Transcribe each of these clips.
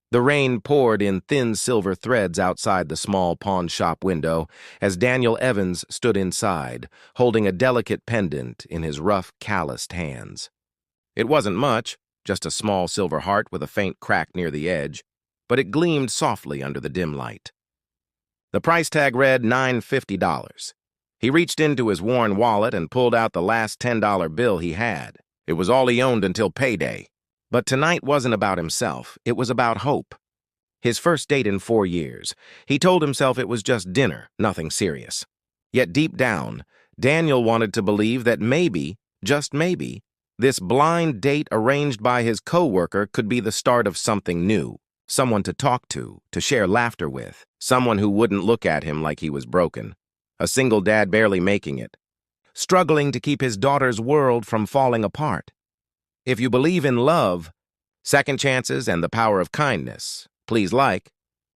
The rain poured in thin silver threads outside the small pawn shop window as Daniel Evans stood inside, holding a delicate pendant in his rough, calloused hands. It wasn't much, just a small silver heart with a faint crack near the edge, but it gleamed softly under the dim light. The price tag read $950. He reached into his worn wallet and pulled out the last $10 bill he had. It was all he owned until payday. But tonight wasn't about himself, it was about hope. His first date in 4 years. He told himself it was just dinner, nothing serious. Yet deep down, Daniel wanted to believe that maybe, just maybe, this blind date arranged by his co-worker could be the start of something new, someone to talk to share laughter with, someone who wouldn't look at him like he was broken. A single dad barely making it, struggling to keep his daughter's world from falling apart. If you believe in love, second chances, and the power of kindness, please like,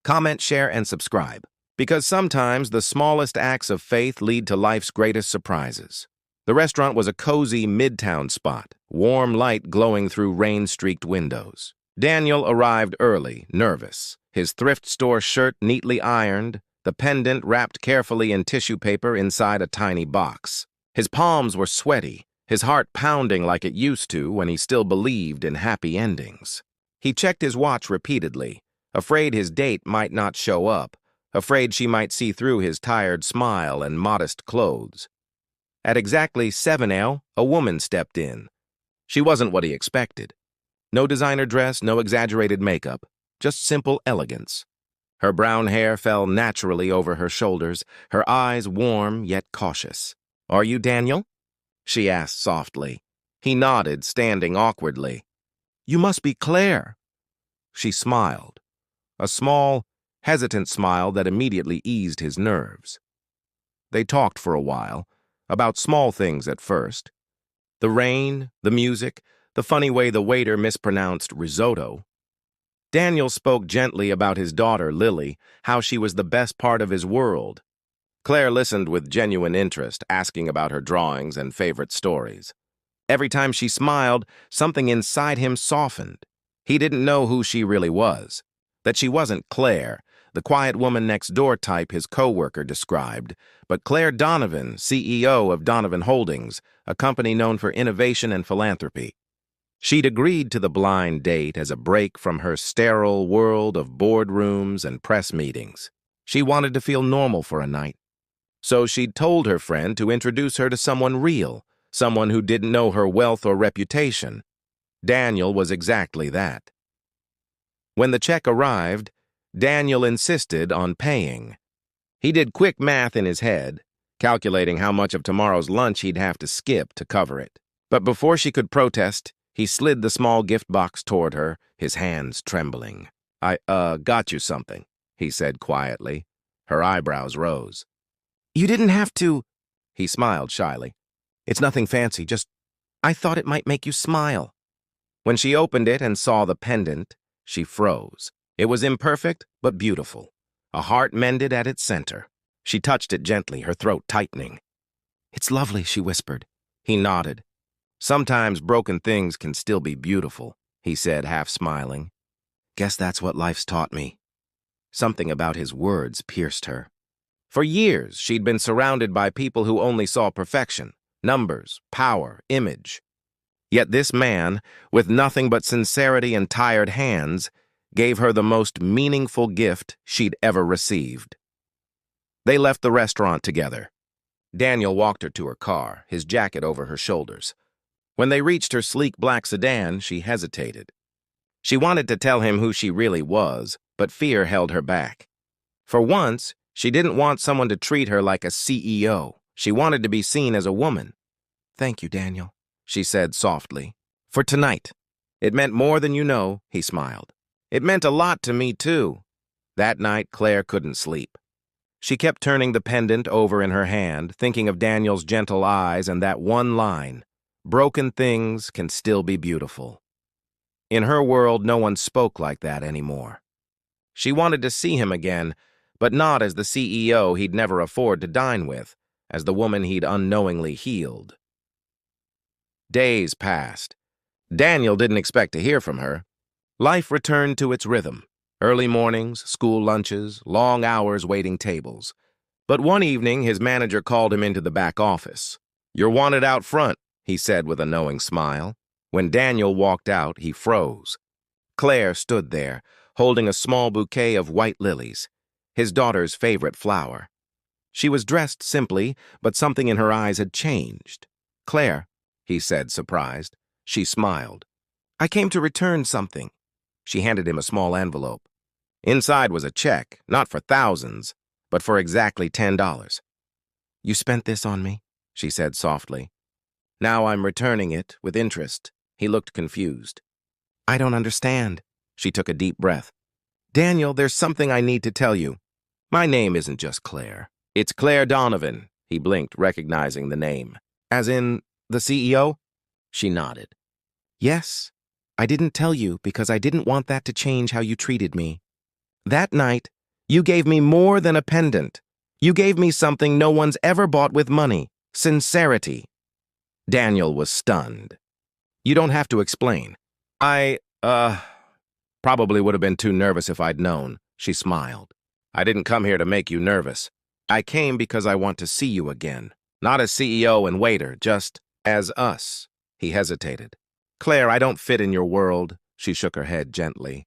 comment, share, and subscribe. Because sometimes the smallest acts of faith lead to life's greatest surprises. The restaurant was a cozy midtown spot, warm light glowing through rain-streaked windows. Daniel arrived early, nervous, his thrift store shirt neatly ironed, the pendant wrapped carefully in tissue paper inside a tiny box. His palms were sweaty, his heart pounding like it used to when he still believed in happy endings. He checked his watch repeatedly, afraid his date might not show up, afraid she might see through his tired smile and modest clothes. At exactly 7 a.m., a woman stepped in. She wasn't what he expected. No designer dress, no exaggerated makeup, just simple elegance. Her brown hair fell naturally over her shoulders, her eyes warm yet cautious. "Are you Daniel?" she asked softly. He nodded, standing awkwardly. "You must be Claire." She smiled, a small, hesitant smile that immediately eased his nerves. They talked for a while, about small things at first. The rain, the music, the funny way the waiter mispronounced risotto. Daniel spoke gently about his daughter, Lily, how she was the best part of his world. Claire listened with genuine interest, asking about her drawings and favorite stories. Every time she smiled, something inside him softened. He didn't know who she really was, that she wasn't Claire, the quiet woman next door type his co-worker described, but Claire Donovan, CEO of Donovan Holdings, a company known for innovation and philanthropy. She'd agreed to the blind date as a break from her sterile world of boardrooms and press meetings. She wanted to feel normal for a night. So she'd told her friend to introduce her to someone real, someone who didn't know her wealth or reputation. Daniel was exactly that. When the check arrived, Daniel insisted on paying. He did quick math in his head, calculating how much of tomorrow's lunch he'd have to skip to cover it. But before she could protest, he slid the small gift box toward her, his hands trembling. "I got you something," he said quietly. Her eyebrows rose. "You didn't have to," he smiled shyly. "It's nothing fancy, just I thought it might make you smile." When she opened it and saw the pendant, she froze. It was imperfect, but beautiful. A heart mended at its center. She touched it gently, her throat tightening. "It's lovely," she whispered. He nodded. "Sometimes broken things can still be beautiful," he said, half smiling. "Guess that's what life's taught me." Something about his words pierced her. For years, she'd been surrounded by people who only saw perfection, numbers, power, image. Yet this man, with nothing but sincerity and tired hands, gave her the most meaningful gift she'd ever received. They left the restaurant together. Daniel walked her to her car, his jacket over her shoulders. When they reached her sleek black sedan, she hesitated. She wanted to tell him who she really was, but fear held her back. For once, she didn't want someone to treat her like a CEO. She wanted to be seen as a woman. "Thank you, Daniel," she said softly. "For tonight." "It meant more than you know," he smiled. "It meant a lot to me, too." That night, Claire couldn't sleep. She kept turning the pendant over in her hand, thinking of Daniel's gentle eyes and that one line, "Broken things can still be beautiful." In her world, no one spoke like that anymore. She wanted to see him again, but not as the CEO he'd never afford to dine with, as the woman he'd unknowingly healed. Days passed. Daniel didn't expect to hear from her. Life returned to its rhythm. Early mornings, school lunches, long hours waiting tables. But one evening, his manager called him into the back office. "You're wanted out front," he said with a knowing smile. When Daniel walked out, he froze. Claire stood there, holding a small bouquet of white lilies, his daughter's favorite flower. She was dressed simply, but something in her eyes had changed. "Claire," he said, surprised. She smiled. "I came to return something." She handed him a small envelope. Inside was a check, not for thousands, but for exactly $10. "You spent this on me," she said softly. "Now I'm returning it with interest." He looked confused. "I don't understand." She took a deep breath. "Daniel, there's something I need to tell you. My name isn't just Claire. It's Claire Donovan." He blinked, recognizing the name. "As in, the CEO?" She nodded. "Yes. I didn't tell you because I didn't want that to change how you treated me. That night, you gave me more than a pendant. You gave me something no one's ever bought with money: sincerity." Daniel was stunned. "You don't have to explain. Probably would have been too nervous if I'd known." She smiled. "I didn't come here to make you nervous. I came because I want to see you again. Not as CEO and waiter, just as us." He hesitated. "Claire, I don't fit in your world." She shook her head gently.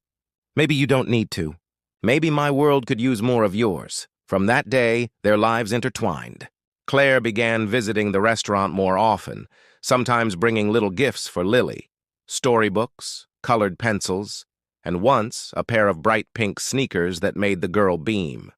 "Maybe you don't need to. Maybe my world could use more of yours." From that day, their lives intertwined. Claire began visiting the restaurant more often, sometimes bringing little gifts for Lily: storybooks, colored pencils, and once a pair of bright pink sneakers that made the girl beam.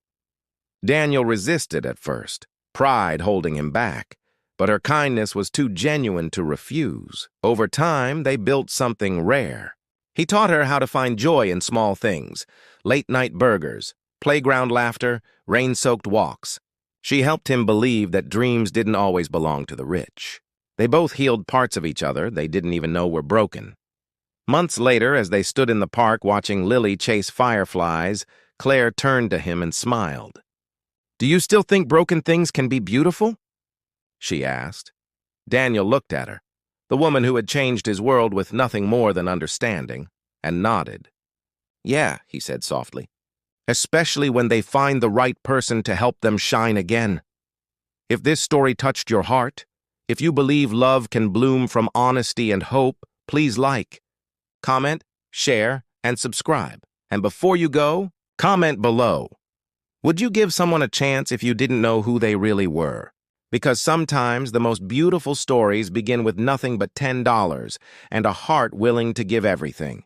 Daniel resisted at first, pride holding him back, but her kindness was too genuine to refuse. Over time, they built something rare. He taught her how to find joy in small things: late-night burgers, playground laughter, rain-soaked walks. She helped him believe that dreams didn't always belong to the rich. They both healed parts of each other they didn't even know were broken. Months later, as they stood in the park watching Lily chase fireflies, Claire turned to him and smiled. "Do you still think broken things can be beautiful?" she asked. Daniel looked at her, the woman who had changed his world with nothing more than understanding, and nodded. "Yeah," he said softly, "especially when they find the right person to help them shine again. If this story touched your heart, if you believe love can bloom from honesty and hope, please like, comment, share, and subscribe. And before you go, comment below. Would you give someone a chance if you didn't know who they really were? Because sometimes the most beautiful stories begin with nothing but $10 and a heart willing to give everything.